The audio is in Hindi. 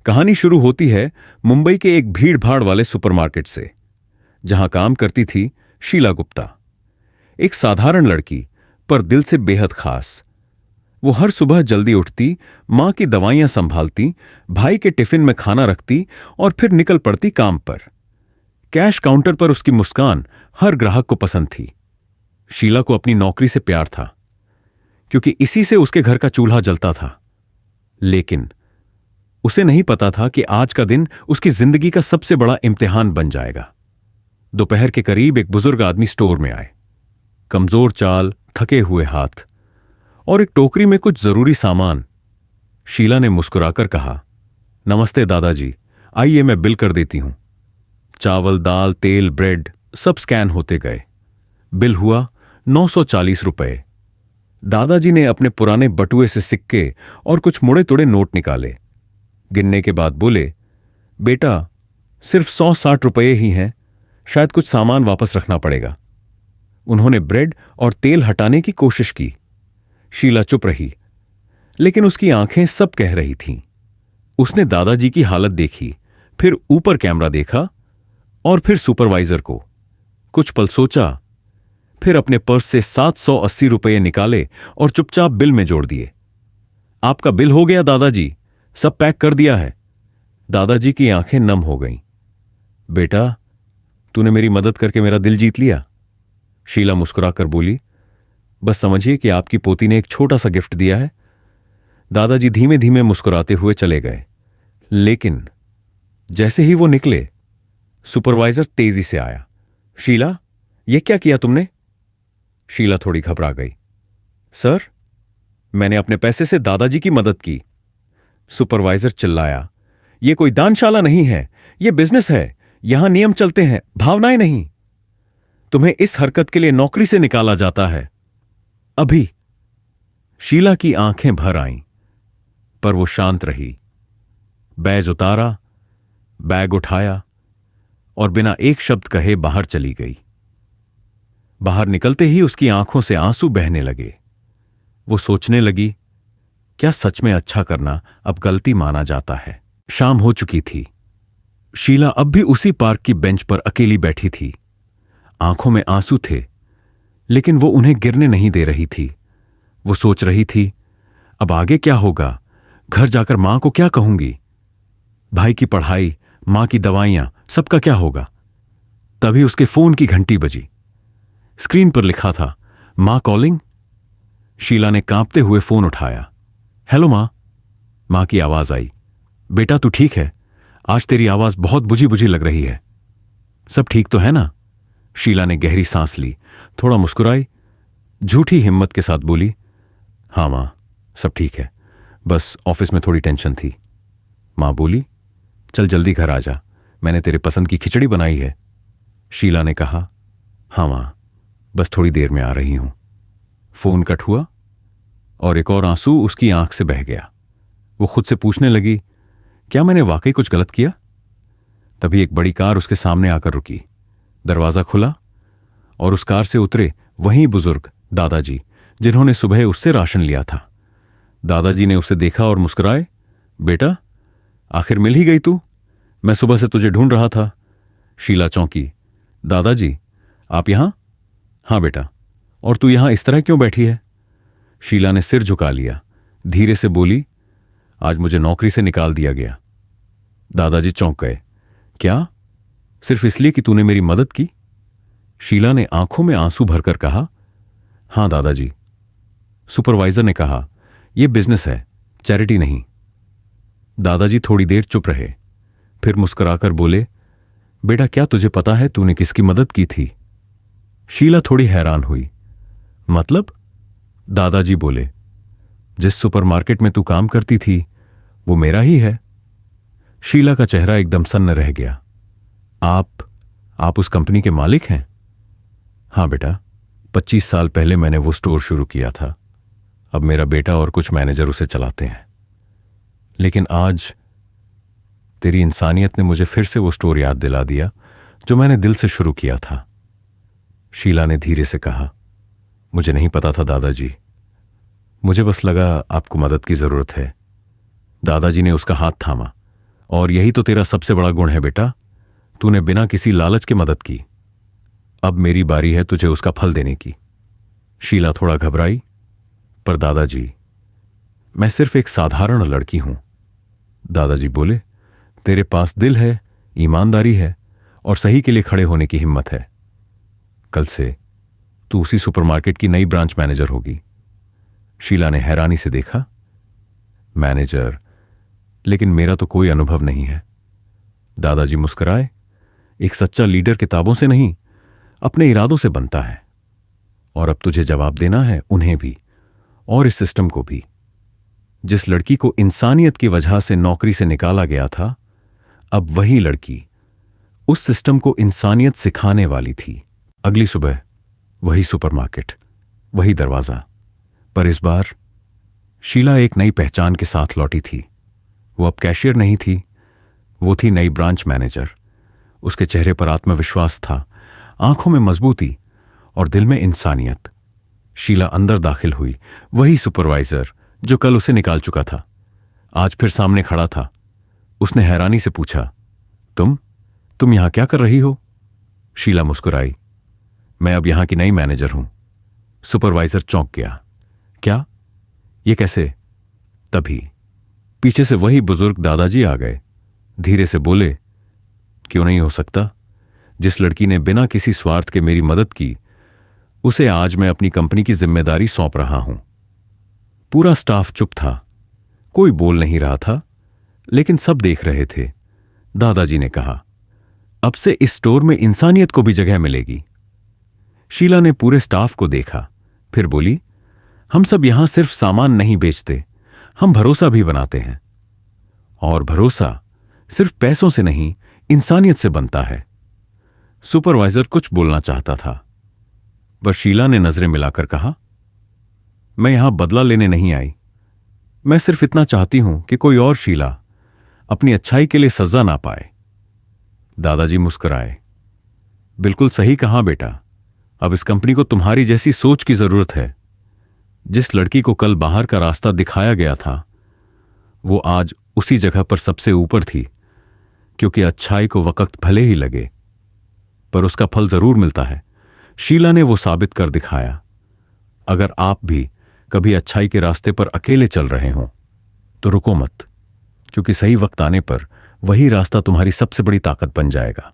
कहानी शुरू होती है मुंबई के एक भीड़-भाड़ वाले सुपरमार्केट से, जहां काम करती थी शीला गुप्ता। एक साधारण लड़की, पर दिल से बेहद खास। वो हर सुबह जल्दी उठती, मां की दवाइयां संभालती, भाई के टिफिन में खाना रखती और फिर निकल पड़ती काम पर। कैश काउंटर पर उसकी मुस्कान हर ग्राहक को पसंद थी। शीला को अपनी नौकरी से प्यार था, क्योंकि इसी से उसके घर का चूल्हा जलता था। लेकिन उसे नहीं पता था कि आज का दिन उसकी जिंदगी का सबसे बड़ा इम्तिहान बन जाएगा। दोपहर के करीब एक बुजुर्ग आदमी स्टोर में आए। कमजोर चाल, थके हुए हाथ और एक टोकरी में कुछ जरूरी सामान। शीला ने मुस्कुराकर कहा, नमस्ते दादाजी, आइए मैं बिल कर देती हूं। चावल, दाल, तेल, ब्रेड सब स्कैन होते गए। बिल हुआ 940 रुपए। दादाजी ने अपने पुराने बटुए से सिक्के और कुछ मुड़े तुड़े नोट निकाले। गिनने के बाद बोले, बेटा सिर्फ 160 रुपये ही हैं, शायद कुछ सामान वापस रखना पड़ेगा। उन्होंने ब्रेड और तेल हटाने की कोशिश की। शीला चुप रही, लेकिन उसकी आंखें सब कह रही थीं। उसने दादाजी की हालत देखी, फिर ऊपर कैमरा देखा और फिर सुपरवाइजर को। कुछ पल सोचा, फिर अपने पर्स से 780 रुपये निकाले और चुपचाप बिल में जोड़ दिए। आपका बिल हो गया दादाजी, सब पैक कर दिया है। दादाजी की आंखें नम हो गईं। बेटा, तूने मेरी मदद करके मेरा दिल जीत लिया। शीला मुस्कुराकर बोली, बस समझिए कि आपकी पोती ने एक छोटा सा गिफ्ट दिया है। दादाजी धीमे धीमे मुस्कुराते हुए चले गए। लेकिन जैसे ही वो निकले, सुपरवाइजर तेजी से आया। शीला, यह क्या किया तुमने? शीला थोड़ी घबरा गई। सर, मैंने अपने पैसे से दादाजी की मदद की। सुपरवाइजर चिल्लाया, यह कोई दानशाला नहीं है, यह बिजनेस है। यहां नियम चलते हैं, भावनाएं नहीं। तुम्हें इस हरकत के लिए नौकरी से निकाला जाता है अभी। शीला की आंखें भर आईं, पर वो शांत रही। बैज उतारा, बैग उठाया और बिना एक शब्द कहे बाहर चली गई। बाहर निकलते ही उसकी आंखों से आंसू बहने लगे। वो सोचने लगी, क्या सच में अच्छा करना अब गलती माना जाता है? शाम हो चुकी थी। शीला अब भी उसी पार्क की बेंच पर अकेली बैठी थी। आंखों में आंसू थे, लेकिन वो उन्हें गिरने नहीं दे रही थी। वो सोच रही थी, अब आगे क्या होगा? घर जाकर मां को क्या कहूंगी? भाई की पढ़ाई, मां की दवाइयां, सबका क्या होगा? तभी उसके फोन की घंटी बजी। स्क्रीन पर लिखा था, मां कॉलिंग। शीला ने कांपते हुए फोन उठाया। हेलो मां। मां की आवाज आई, बेटा तू ठीक है? आज तेरी आवाज बहुत बुझी बुझी लग रही है। सब ठीक तो है ना? शीला ने गहरी सांस ली, थोड़ा मुस्कुराई, झूठी हिम्मत के साथ बोली, हां मां, सब ठीक है, बस ऑफिस में थोड़ी टेंशन थी। मां बोली, चल जल्दी घर आ जा, मैंने तेरे पसंद की खिचड़ी बनाई है। शीला ने कहा, हां मां, बस थोड़ी देर में आ रही हूं। फोन कट हुआ और एक और आंसू उसकी आंख से बह गया। वो खुद से पूछने लगी, क्या मैंने वाकई कुछ गलत किया? तभी एक बड़ी कार उसके सामने आकर रुकी। दरवाजा खुला और उस कार से उतरे वही बुजुर्ग दादाजी, जिन्होंने सुबह उससे राशन लिया था। दादाजी ने उसे देखा और मुस्कुराए, बेटा आखिर मिल ही गई तू, मैं सुबह से तुझे ढूंढ रहा था। शीला चौंकी, दादाजी आप यहां? हां बेटा, और तू यहां इस तरह क्यों बैठी है? शीला ने सिर झुका लिया, धीरे से बोली, आज मुझे नौकरी से निकाल दिया गया। दादाजी चौंक गए, क्या? सिर्फ इसलिए कि तूने मेरी मदद की? शीला ने आंखों में आंसू भरकर कहा, हां दादाजी। सुपरवाइजर ने कहा, यह बिजनेस है, चैरिटी नहीं। दादाजी थोड़ी देर चुप रहे, फिर मुस्कुराकर बोले, बेटा क्या तुझे पता है तूने किसकी मदद की थी? शीला थोड़ी हैरान हुई। मतलब? दादाजी बोले, जिस सुपरमार्केट में तू काम करती थी वो मेरा ही है। शीला का चेहरा एकदम सन्न रह गया। आप उस कंपनी के मालिक हैं? हां बेटा, 25 साल पहले मैंने वो स्टोर शुरू किया था। अब मेरा बेटा और कुछ मैनेजर उसे चलाते हैं। लेकिन आज तेरी इंसानियत ने मुझे फिर से वो स्टोर याद दिला दिया जो मैंने दिल से शुरू किया था। शीला ने धीरे से कहा, मुझे नहीं पता था दादाजी, मुझे बस लगा आपको मदद की जरूरत है। दादाजी ने उसका हाथ थामा, और यही तो तेरा सबसे बड़ा गुण है बेटा, तूने बिना किसी लालच के मदद की। अब मेरी बारी है तुझे उसका फल देने की। शीला थोड़ा घबराई, पर दादाजी, मैं सिर्फ एक साधारण लड़की हूं। दादाजी बोले, तेरे पास दिल है, ईमानदारी है और सही के लिए खड़े होने की हिम्मत है। कल से तू उसी सुपरमार्केट की नई ब्रांच मैनेजर होगी। शीला ने हैरानी से देखा, मैनेजर? लेकिन मेरा तो कोई अनुभव नहीं है। दादाजी मुस्कुराए, एक सच्चा लीडर किताबों से नहीं, अपने इरादों से बनता है। और अब तुझे जवाब देना है उन्हें भी और इस सिस्टम को भी। जिस लड़की को इंसानियत की वजह से नौकरी से निकाला गया था, अब वही लड़की उस सिस्टम को इंसानियत सिखाने वाली थी। अगली सुबह वही सुपरमार्केट, वही दरवाजा, पर इस बार शीला एक नई पहचान के साथ लौटी थी। वो अब कैशियर नहीं थी, वो थी नई ब्रांच मैनेजर। उसके चेहरे पर आत्मविश्वास था, आंखों में मजबूती और दिल में इंसानियत। शीला अंदर दाखिल हुई। वही सुपरवाइजर जो कल उसे निकाल चुका था आज फिर सामने खड़ा था। उसने हैरानी से पूछा, तुम यहां क्या कर रही हो? शीला मुस्कुराई, मैं अब यहां की नई मैनेजर हूं। सुपरवाइजर चौंक गया, क्या? ये कैसे? तभी पीछे से वही बुजुर्ग दादाजी आ गए। धीरे से बोले, क्यों नहीं हो सकता? जिस लड़की ने बिना किसी स्वार्थ के मेरी मदद की, उसे आज मैं अपनी कंपनी की जिम्मेदारी सौंप रहा हूं। पूरा स्टाफ चुप था, कोई बोल नहीं रहा था, लेकिन सब देख रहे थे। दादाजी ने कहा, अब से इस स्टोर में इंसानियत को भी जगह मिलेगी। शीला ने पूरे स्टाफ को देखा, फिर बोली, हम सब यहां सिर्फ सामान नहीं बेचते, हम भरोसा भी बनाते हैं। और भरोसा सिर्फ पैसों से नहीं, इंसानियत से बनता है। सुपरवाइजर कुछ बोलना चाहता था, पर शीला ने नजरें मिलाकर कहा, मैं यहां बदला लेने नहीं आई। मैं सिर्फ इतना चाहती हूं कि कोई और शीला अपनी अच्छाई के लिए सजा ना पाए। दादाजी मुस्कुराए, बिल्कुल सही कहा बेटा, अब इस कंपनी को तुम्हारी जैसी सोच की जरूरत है। जिस लड़की को कल बाहर का रास्ता दिखाया गया था, वो आज उसी जगह पर सबसे ऊपर थी, क्योंकि अच्छाई को वक्त भले ही लगे, पर उसका फल जरूर मिलता है। शीला ने वो साबित कर दिखाया। अगर आप भी कभी अच्छाई के रास्ते पर अकेले चल रहे हों, तो रुको मत, क्योंकि सही वक्त आने पर वही रास्ता तुम्हारी सबसे बड़ी ताकत बन जाएगा।